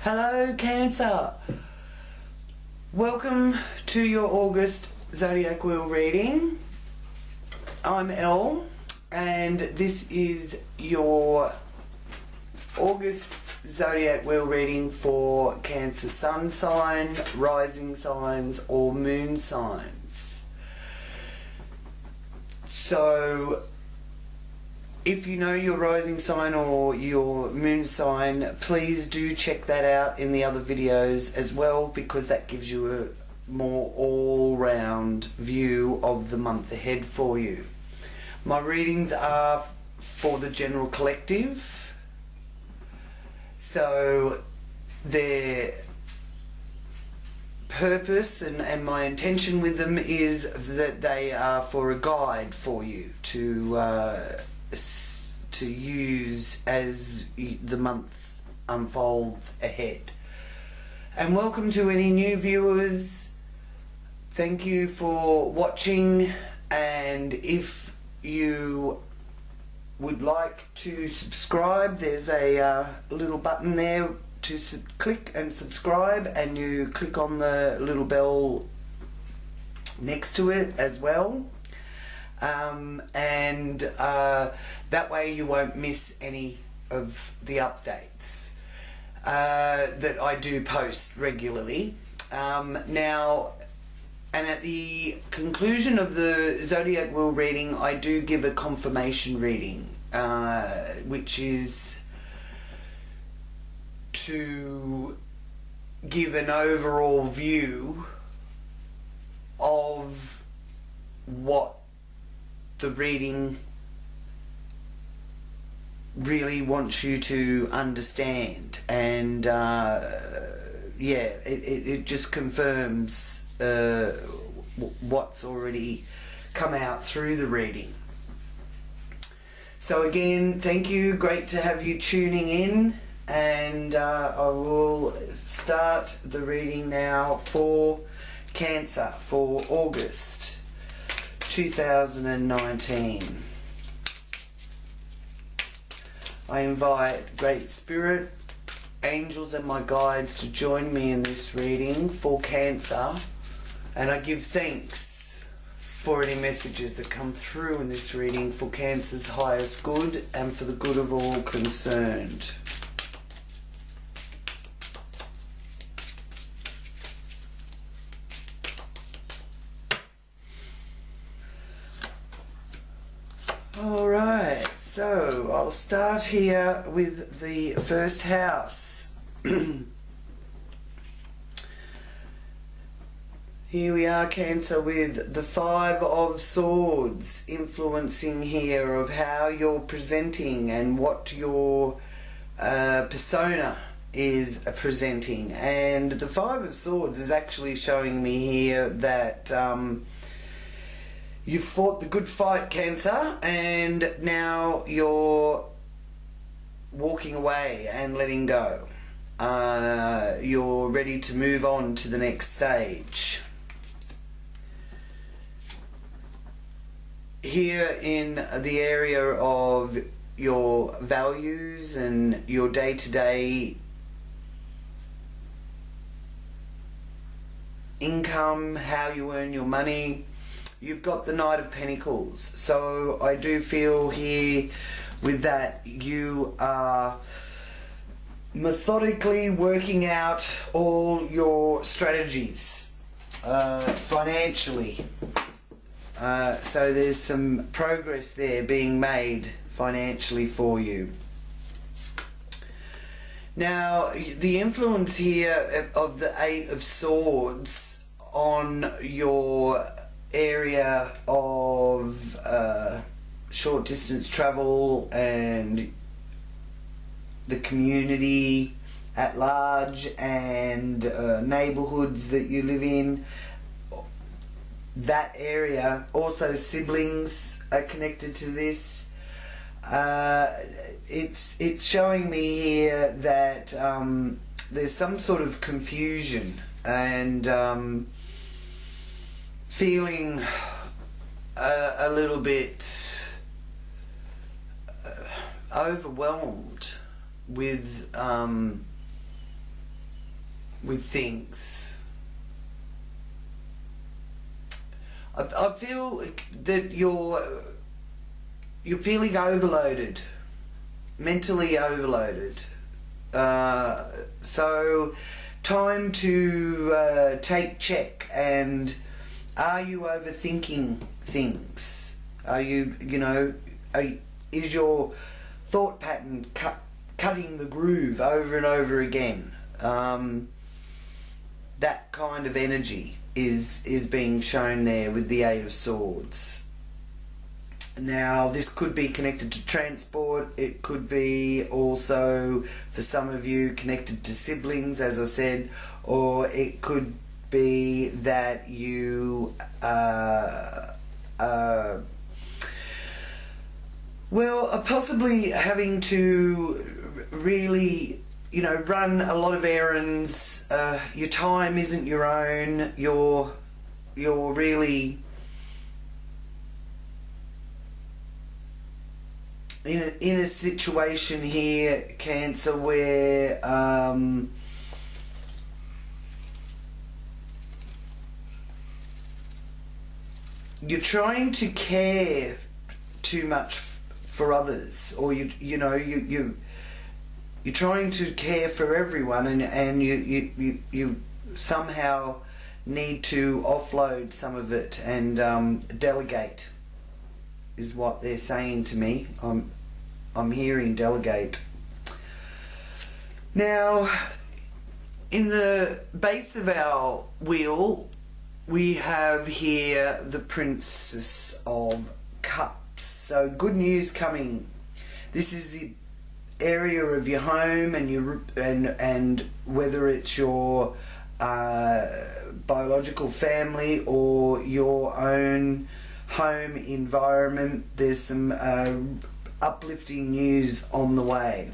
Hello Cancer, welcome to your August Zodiac Wheel reading. I'm Elle and this is your August Zodiac Wheel reading for Cancer Sun sign, rising signs or moon signs. So if you know your rising sign or your moon sign, please do check that out in the other videos as well, because that gives you a more all-round view of the month ahead for you. My readings are for the general collective, so their purpose and my intention with them is that they are for a guide for you to use as the month unfolds ahead. And welcome to any new viewers. Thank you for watching, and if you would like to subscribe, there's a little button there to click and subscribe, and you click on the little bell next to it as well. That way you won't miss any of the updates that I do post regularly. Now, and at the conclusion of the Zodiac Wheel reading, I do give a confirmation reading, which is to give an overall view of what the reading really wants you to understand, and yeah, it just confirms what's already come out through the reading. So again, thank you, great to have you tuning in, and I will start the reading now for Cancer for August 2019. I invite Great Spirit, angels and my guides to join me in this reading for Cancer, and I give thanks for any messages that come through in this reading for Cancer's highest good and for the good of all concerned. Alright, so I'll start here with the first house. Here we are, Cancer, with the Five of Swords influencing here of how you're presenting and what your persona is presenting. And the Five of Swords is actually showing me here that you've fought the good fight, Cancer, and now you're walking away and letting go. You're ready to move on to the next stage. Here in the area of your values and your day-to-day income, how you earn your money, you've got the Knight of Pentacles. So I do feel here with that you are methodically working out all your strategies financially. So there's some progress there being made financially for you. Now, the influence here of the Eight of Swords on your area of short distance travel and the community at large and neighborhoods that you live in, that area, also siblings are connected to this. It's showing me here that there's some sort of confusion and feeling a little bit overwhelmed with with things. I feel that you're feeling overloaded, mentally overloaded. So time to take check. And are you overthinking things? Are you, is your thought pattern cutting the groove over and over again? That kind of energy is being shown there with the Eight of Swords. Now, this could be connected to transport. It could be also, for some of you, connected to siblings, as I said, or it could be that you are possibly having to really, run a lot of errands. Your time isn't your own. You're really in a situation here, Cancer, where you're trying to care too much for others, or you're trying to care for everyone, and you somehow need to offload some of it and delegate, is what they're saying to me. I'm hearing delegate. Now, in the base of our wheel, we have here the Princess of Cups. So good news coming. This is the area of your home, and whether it's your biological family or your own home environment, there's some uplifting news on the way.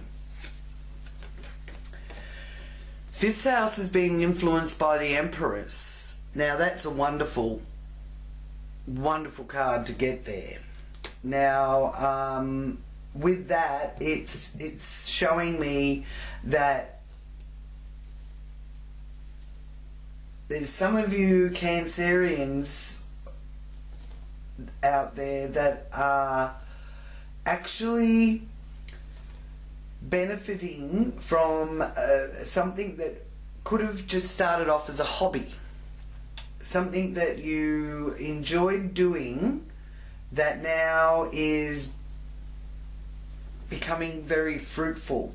Fifth house is being influenced by the Empress. Now that's a wonderful, wonderful card to get there. Now, with that, it's showing me that there's some of you Cancerians out there that are actually benefiting from something that could have just started off as a hobby, something that you enjoyed doing that now is becoming very fruitful.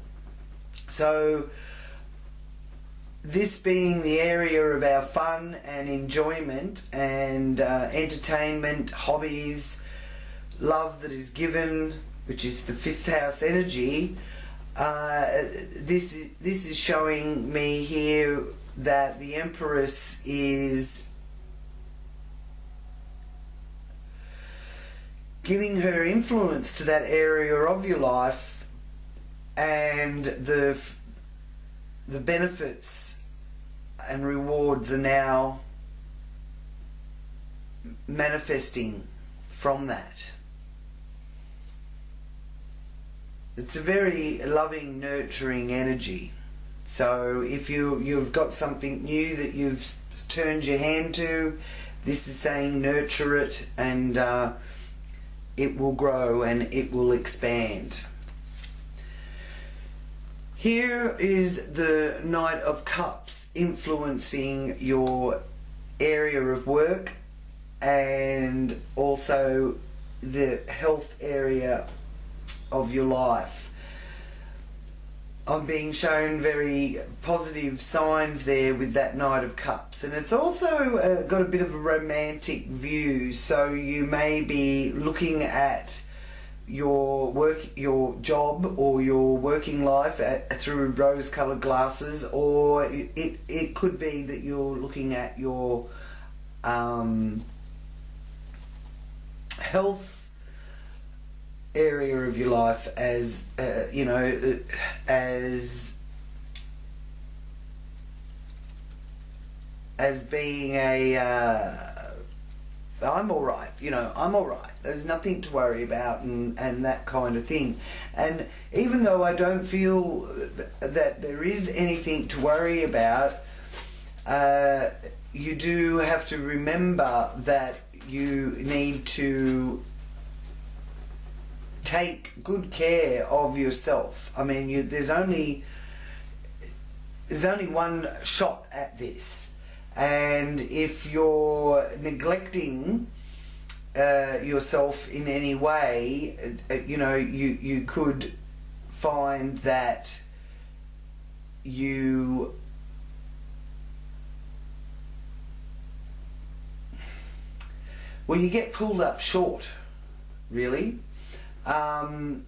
So this being the area of our fun and enjoyment and entertainment, hobbies, love that is given, which is the fifth house energy, this is showing me here that the Empress is giving her influence to that area of your life, and the benefits and rewards are now manifesting from that. It's a very loving, nurturing energy. So if you've got something new that you've turned your hand to, this is saying nurture it, and it will grow and it will expand. Here is the Knight of Cups influencing your area of work and also the health area of your life. I'm being shown very positive signs there with that Knight of Cups, and it's also got a bit of a romantic view. So you may be looking at your work, your job, or your working life through rose-coloured glasses, or it could be that you're looking at your health area of your life as as being I'm all right, I'm all right, there's nothing to worry about, and that kind of thing. And even though I don't feel that there is anything to worry about, you do have to remember that you need to take good care of yourself. I mean, there's only one shot at this, and if you're neglecting yourself in any way, you know, you could find that you get pulled up short, really. And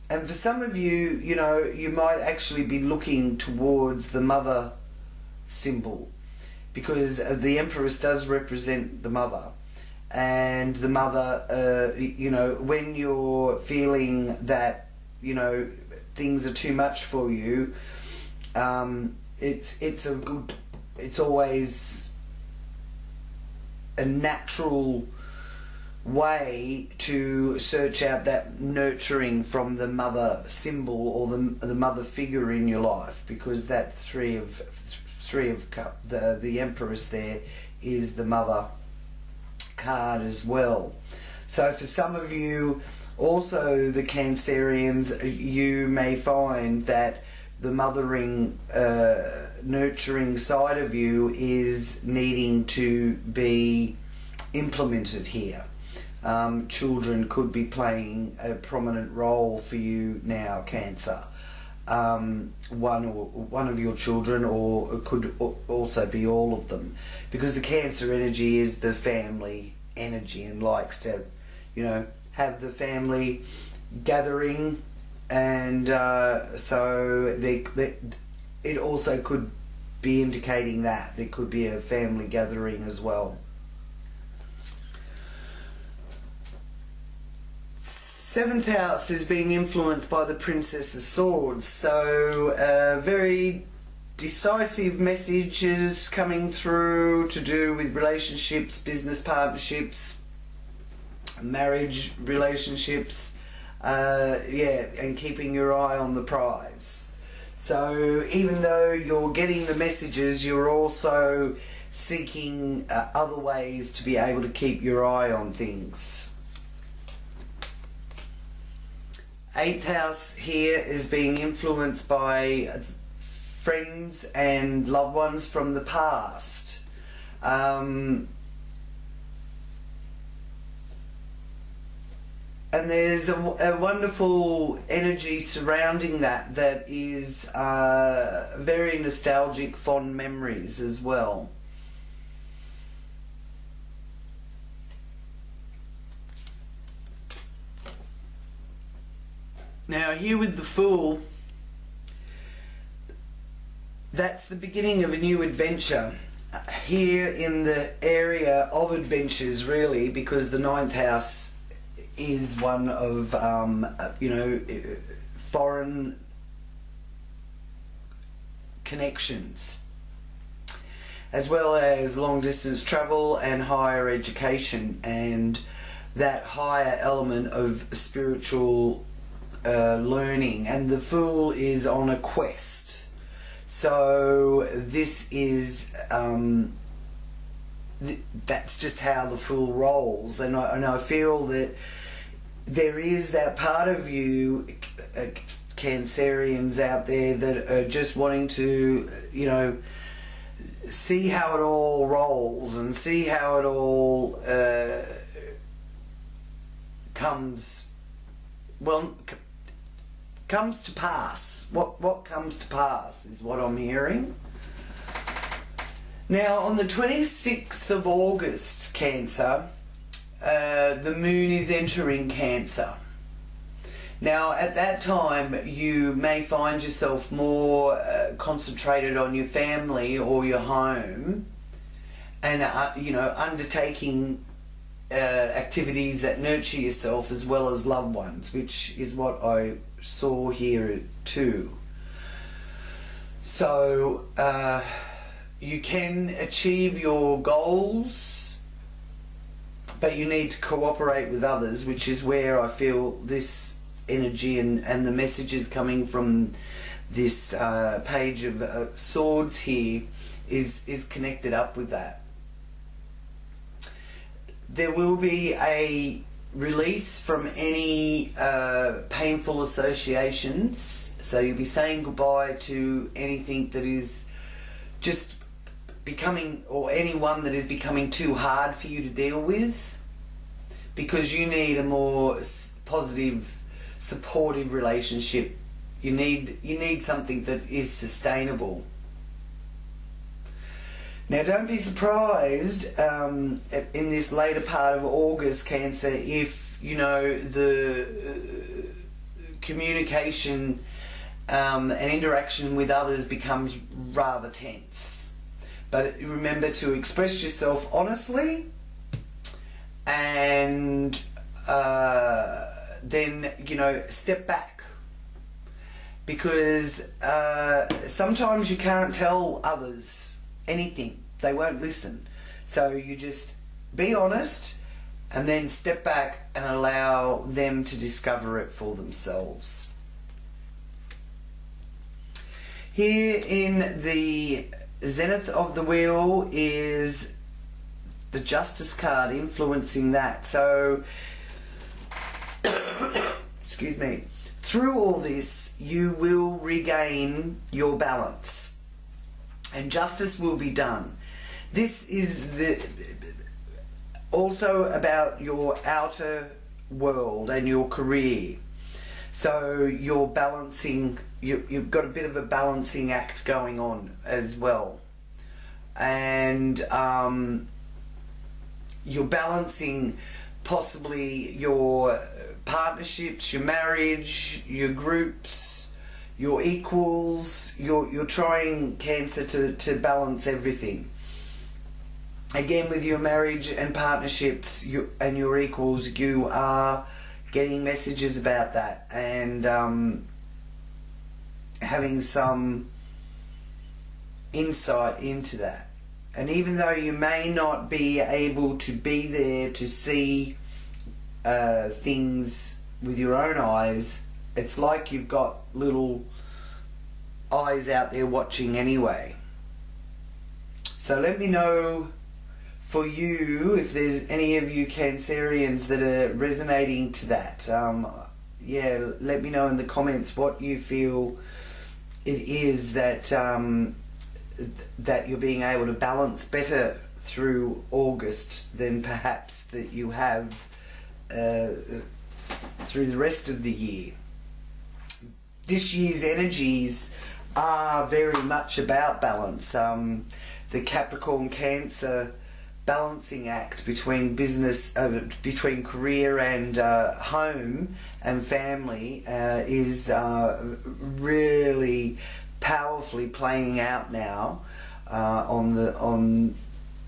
for some of you, you know, you might actually be looking towards the mother symbol, because the Empress does represent the mother. And the mother, you know, when you're feeling that, you know, things are too much for you, it's always a natural way to search out that nurturing from the mother symbol or the mother figure in your life, because that three of cup, the Empress there, is the mother card as well. So for some of you, also the Cancerians, you may find that the mothering, nurturing side of you is needing to be implemented here. Children could be playing a prominent role for you now, Cancer. One of your children, or it could also be all of them, because the Cancer energy is the family energy and likes to, you know, have the family gathering, and so it also could be indicating that there could be a family gathering as well. Seventh house is being influenced by the Princess of Swords, so very decisive messages coming through to do with relationships, business partnerships, marriage relationships, yeah, and keeping your eye on the prize. So even though you're getting the messages, you're also seeking other ways to be able to keep your eye on things. Eighth house here is being influenced by friends and loved ones from the past. And there's a wonderful energy surrounding that is very nostalgic, fond memories as well. Now here with the Fool, that's the beginning of a new adventure here in the area of adventures, really, because the ninth house is one of you know, foreign connections, as well as long distance travel and higher education, and that higher element of spiritual learning. And the Fool is on a quest, so this is that's just how the Fool rolls. And I feel that there is that part of you, Cancerians out there, that are just wanting to, you know, see how it all rolls and see how it all comes to pass. What comes to pass is what I'm hearing. Now on the 26th of August, Cancer, the moon is entering Cancer. Now at that time you may find yourself more concentrated on your family or your home, and you know, undertaking activities that nurture yourself as well as loved ones, which is what I saw here too. So you can achieve your goals, but you need to cooperate with others, which is where I feel this energy and the messages coming from this page of swords here is connected up with that. There will be a release from any painful associations, so you'll be saying goodbye to anything that is just becoming, or anyone that is becoming too hard for you to deal with, because you need a more positive, supportive relationship. You need something that is sustainable. Now, don't be surprised in this later part of August, Cancer, if the communication and interaction with others becomes rather tense. But remember to express yourself honestly, and then step back, because sometimes you can't tell others anything. They won't listen. So you just be honest and then step back and allow them to discover it for themselves. Here in the zenith of the wheel is the Justice card, influencing that. So excuse me, through all this you will regain your balance and justice will be done. This is also about your outer world and your career. So you're balancing, you've got a bit of a balancing act going on as well. And you're balancing possibly your partnerships, your marriage, your groups, your equals. You're trying, Cancer, to balance everything. Again, with your marriage and partnerships and your equals, you are getting messages about that, and having some insight into that. And even though you may not be able to be there to see things with your own eyes, it's like you've got little eyes out there watching anyway. So let me know for you if there's any of you Cancerians that are resonating to that. Yeah, let me know in the comments what you feel it is that that you're being able to balance better through August than perhaps that you have through the rest of the year. This year's energies are very much about balance. The Capricorn Cancer balancing act between business, between career and home and family is really powerfully playing out now on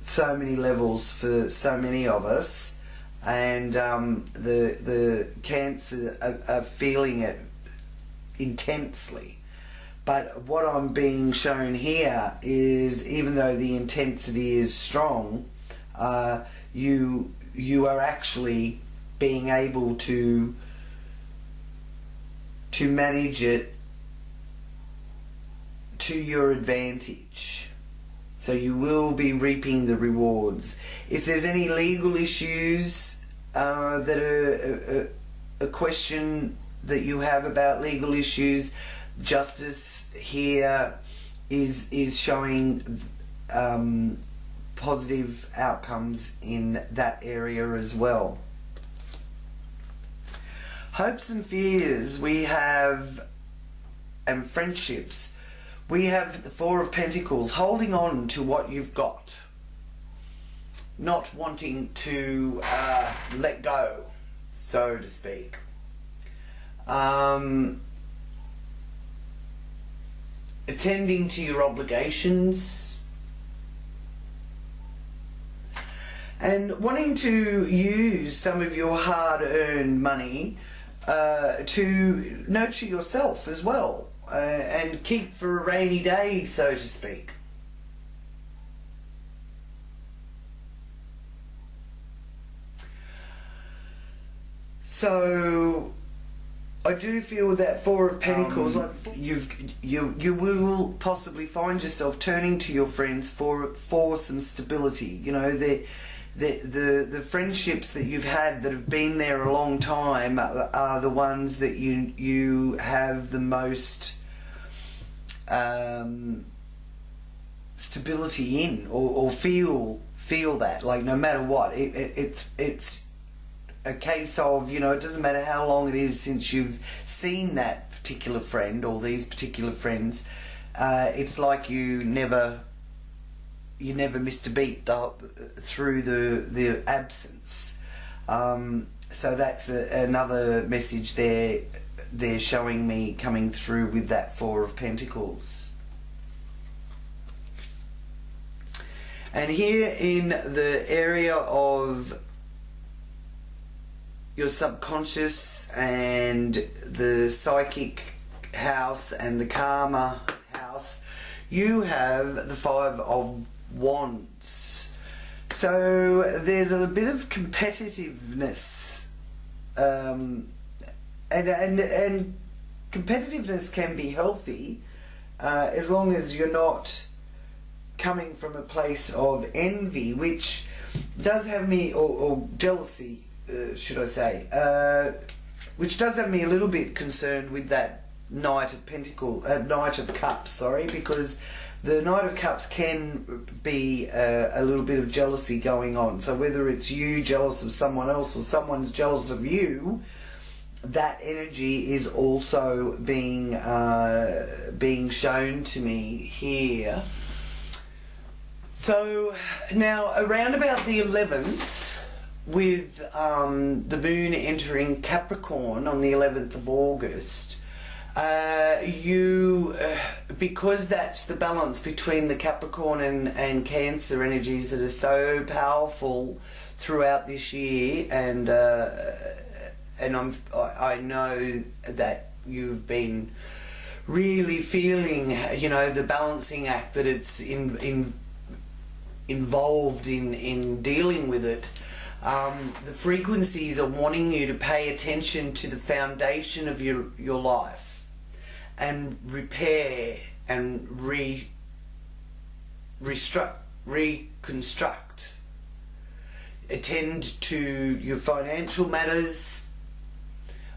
so many levels for so many of us, and the Cancer are feeling it intensely. But what I'm being shown here is, even though the intensity is strong, you are actually being able to manage it to your advantage. So you will be reaping the rewards. If there's any legal issues that are a question that you have about legal issues, Justice here is showing positive outcomes in that area as well. Hopes and fears we have, and friendships. We have the Four of Pentacles, holding on to what you've got, not wanting to let go, so to speak. Attending to your obligations, and wanting to use some of your hard-earned money to nurture yourself as well, and keep for a rainy day, so to speak. So I do feel that Four of Pentacles, like you will possibly find yourself turning to your friends for some stability. You know, the friendships that you've had that have been there a long time are the ones that you have the most stability in, or feel that, like, no matter what, it's a case of, you know, it doesn't matter how long it is since you've seen that particular friend or these particular friends, it's like you never missed a beat through the absence. So that's another message they're showing me coming through with that Four of Pentacles. And here in the area of your subconscious and the psychic house and the karma house, you have the Five of Wands. So there's a bit of competitiveness, and competitiveness can be healthy as long as you're not coming from a place of envy, which does have me, or jealousy, should I say, which does have me a little bit concerned with that Knight of Cups, sorry, because the Knight of Cups can be a little bit of jealousy going on. So whether it's you jealous of someone else or someone's jealous of you, that energy is also being shown to me here. So now around about the 11th, with the moon entering Capricorn on the 11th of August, because that's the balance between the Capricorn and Cancer energies that are so powerful throughout this year, and I know that you've been really feeling, you know, the balancing act that it's involved in dealing with it. The frequencies are wanting you to pay attention to the foundation of your life and repair and reconstruct. Attend to your financial matters,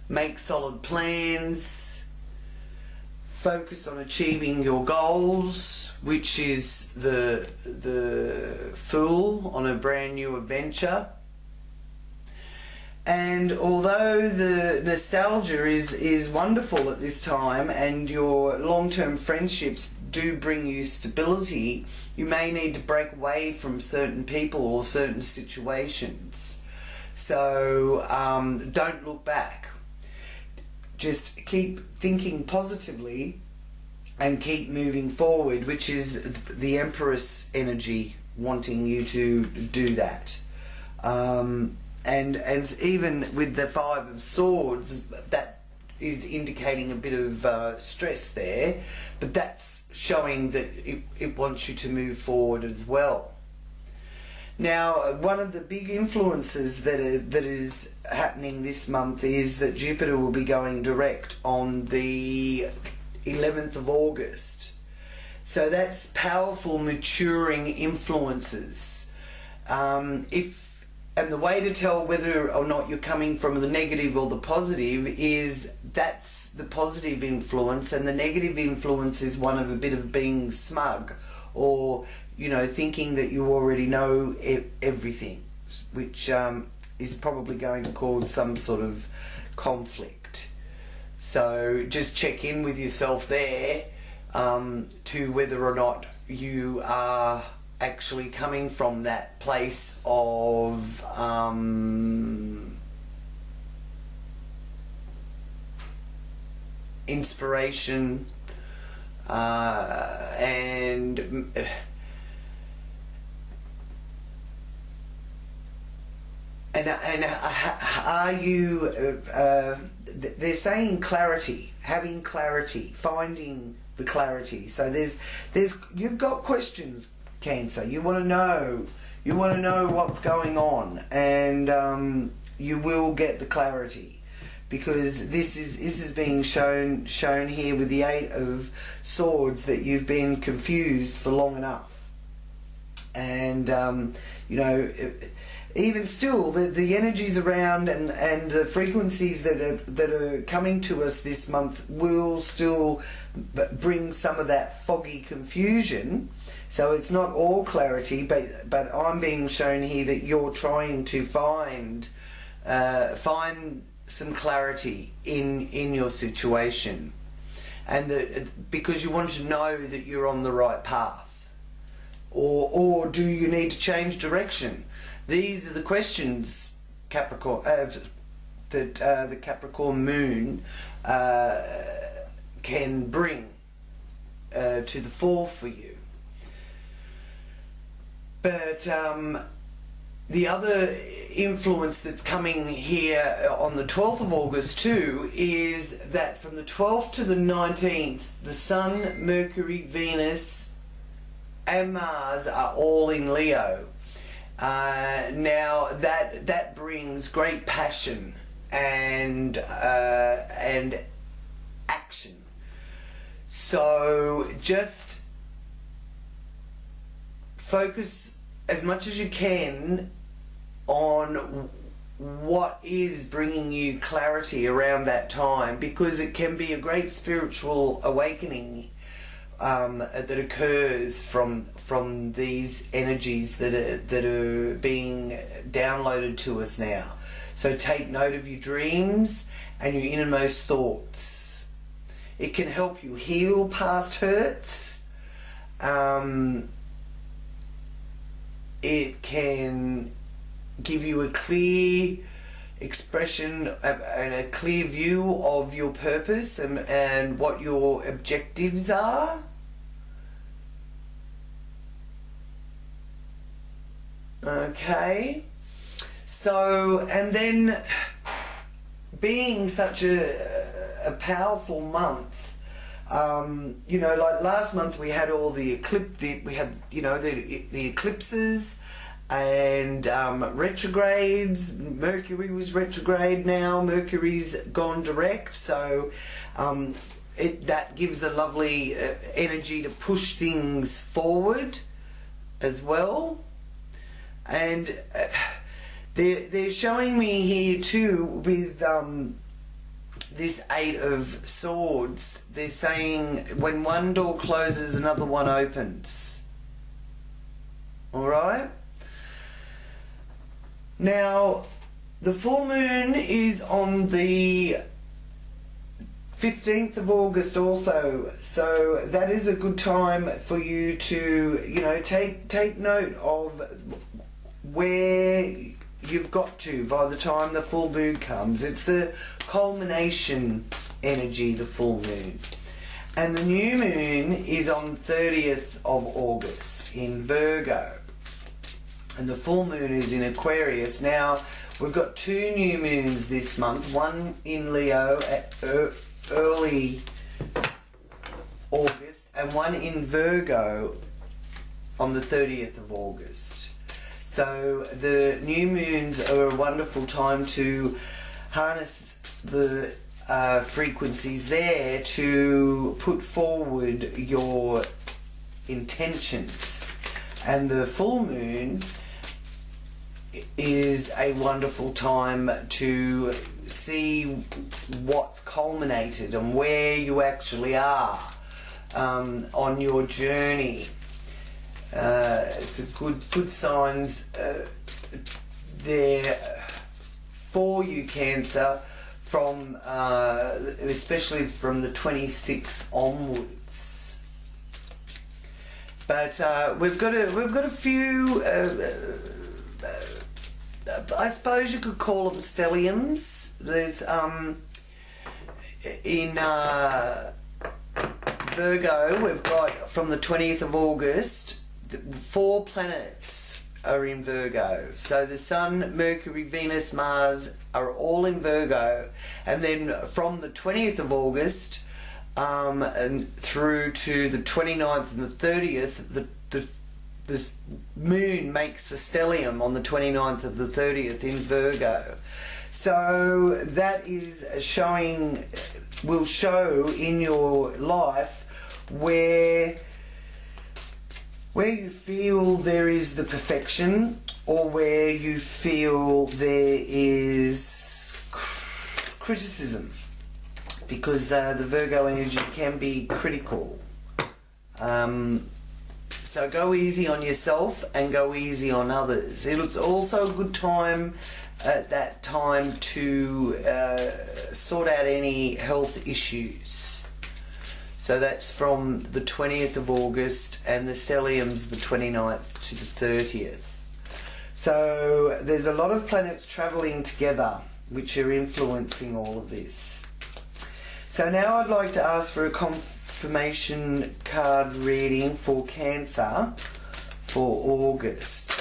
make solid plans, focus on achieving your goals, which is the Fool on a brand new adventure. And although the nostalgia is wonderful at this time, and your long-term friendships do bring you stability, you may need to break away from certain people or certain situations. So don't look back. Just keep thinking positively and keep moving forward, which is the Empress energy wanting you to do that. And even with the Five of Swords, that is indicating a bit of stress there, but that's showing that it wants you to move forward as well. Now, one of the big influences that is happening this month is that Jupiter will be going direct on the 11th of August. So that's powerful, maturing influences. And the way to tell whether or not you're coming from the negative or the positive is that's the positive influence, and the negative influence is one of a bit of being smug, or, you know, thinking that you already know everything, which is probably going to cause some sort of conflict. So just check in with yourself there to whether or not you are actually coming from that place of inspiration and are you they're saying clarity, having clarity, finding the clarity. So there's you've got questions, Cancer. You want to know what's going on, and you will get the clarity. because this is being shown here with the Eight of Swords, that you've been confused for long enough. And you know, even still, the energies around and the frequencies that are coming to us this month will still bring some of that foggy confusion. So it's not all clarity, but I'm being shown here that you're trying to find some clarity in your situation, and because you want to know that you're on the right path, or do you need to change direction? These are the questions, Capricorn, that the Capricorn moon can bring to the fore for you. But the other influence that's coming here on the 12th of August too is that from the 12th to the 19th, the Sun, Mercury, Venus and Mars are all in Leo. Now that brings great passion and action. So just focus as much as you can on what is bringing you clarity around that time, because it can be a great spiritual awakening that occurs from these energies that are being downloaded to us now. So take note of your dreams and your innermost thoughts. It can help you heal past hurts. It can give you a clear expression and a clear view of your purpose and what your objectives are. Okay, so, and then being such a powerful month, you know, like last month we had all the the eclipses and retrogrades. Mercury was retrograde now. Mercury's gone direct, so that gives a lovely energy to push things forward as well. And they're showing me here too with this Eight of Swords. They're saying when one door closes, another one opens. Alright? Now, the full moon is on the 15th of August also, so that is a good time for you to, you know, take note of where you've got to by the time the full moon comes. It's a culmination energy, the full moon. And the new moon is on 30th of August in Virgo. And the full moon is in Aquarius. Now, we've got two new moons this month, one in Leo at early August and one in Virgo on the 30th of August. So the new moons are a wonderful time to harness the frequencies there to put forward your intentions. And the full moon is a wonderful time to see what's culminated and where you actually are on your journey. It's a good signs there for you, Cancer, from especially from the 26th onwards. But we've got a few. I suppose you could call them stelliums. There's in Virgo, we've got from the 20th of August. 4 planets are in Virgo. So the Sun, Mercury, Venus, Mars are all in Virgo. And then from the 20th of August and through to the 29th and the 30th, the moon makes the stellium on the 29th of the 30th in Virgo. So that is showing, will show in your life where you feel there is the perfection, or where you feel there is criticism, because the Virgo energy can be critical. So go easy on yourself and go easy on others. It's also a good time at that time to sort out any health issues. So that's from the 20th of August, and the stellium's the 29th to the 30th. So there's a lot of planets travelling together which are influencing all of this. So now I'd like to ask for a confirmation card reading for Cancer for August.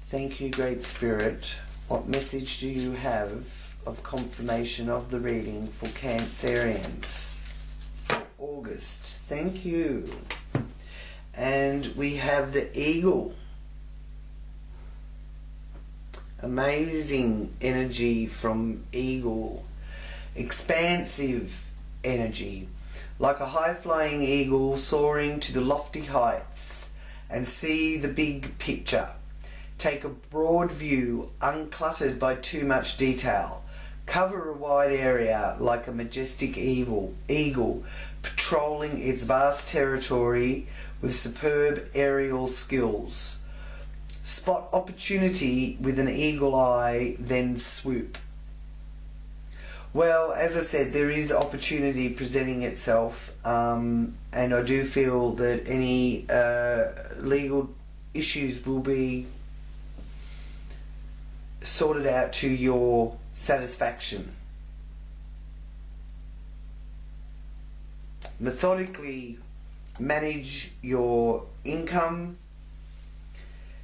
Thank you, Great Spirit. What message do you have of confirmation of the reading for Cancerians for August? Thank you. And we have the Eagle. Amazing energy from Eagle. Expansive energy. Like a high-flying eagle soaring to the lofty heights, and see the big picture. Take a broad view, uncluttered by too much detail. Cover a wide area like a majestic eagle, patrolling its vast territory with superb aerial skills. Spot opportunity with an eagle eye, then swoop. Well, as I said, there is opportunity presenting itself, and I do feel that any legal issues will be sorted out to your satisfaction. Methodically manage your income.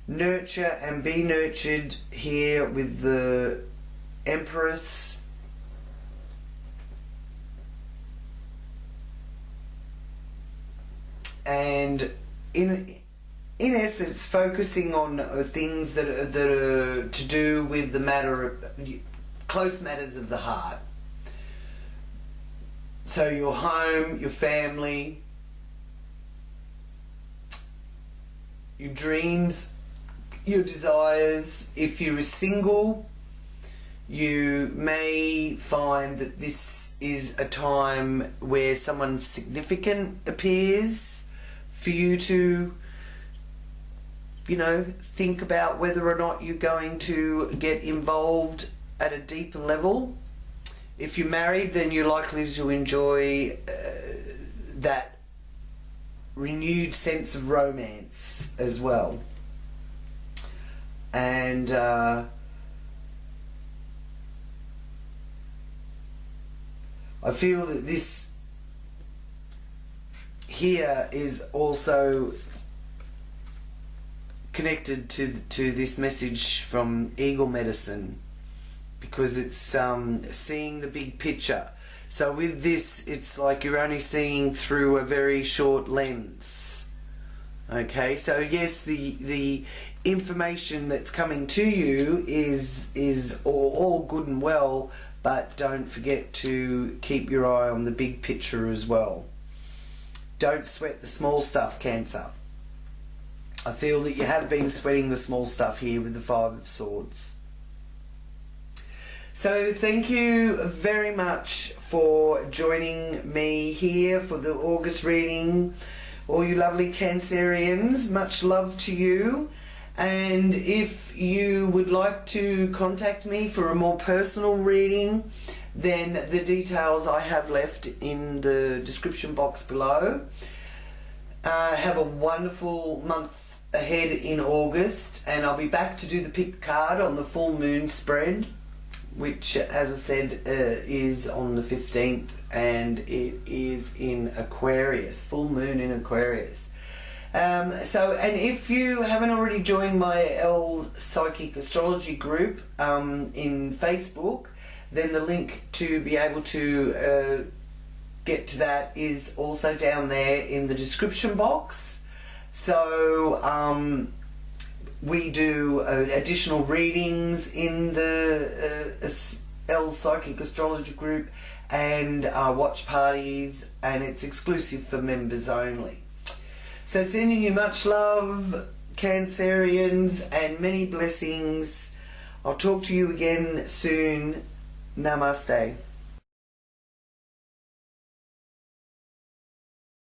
Nurture and be nurtured here with the Empress. And in essence, focusing on things that are to do with the matter, close matters of the heart. So your home, your family, your dreams, your desires. If you're single, you may find that this is a time where someone significant appears for you to, you know, think about whether or not you're going to get involved at a deeper level. If you're married, then you're likely to enjoy that renewed sense of romance as well. And I feel that this here is also connected to this message from Eagle Medicine, because it's seeing the big picture. So with this, it's like you're only seeing through a very short lens. Okay, so yes, the information that's coming to you is all good and well, but don't forget to keep your eye on the big picture as well. Don't sweat the small stuff, Cancer. I feel that you have been sweating the small stuff here with the Five of Swords. So thank you very much for joining me here for the August reading. All you lovely Cancerians, much love to you. And if you would like to contact me for a more personal reading, then the details I have left in the description box below. Have a wonderful month ahead in August, and I'll be back to do the pick card on the full moon spread, which, as I said, is on the 15th, and it is in Aquarius, full moon in Aquarius. And if you haven't already joined my L Psychic Astrology group in Facebook, then the link to be able to get to that is also down there in the description box. So we do additional readings in the L's Psychic Astrology group, and watch parties, and it's exclusive for members only. So sending you much love, Cancerians, and many blessings. I'll talk to you again soon. Namaste.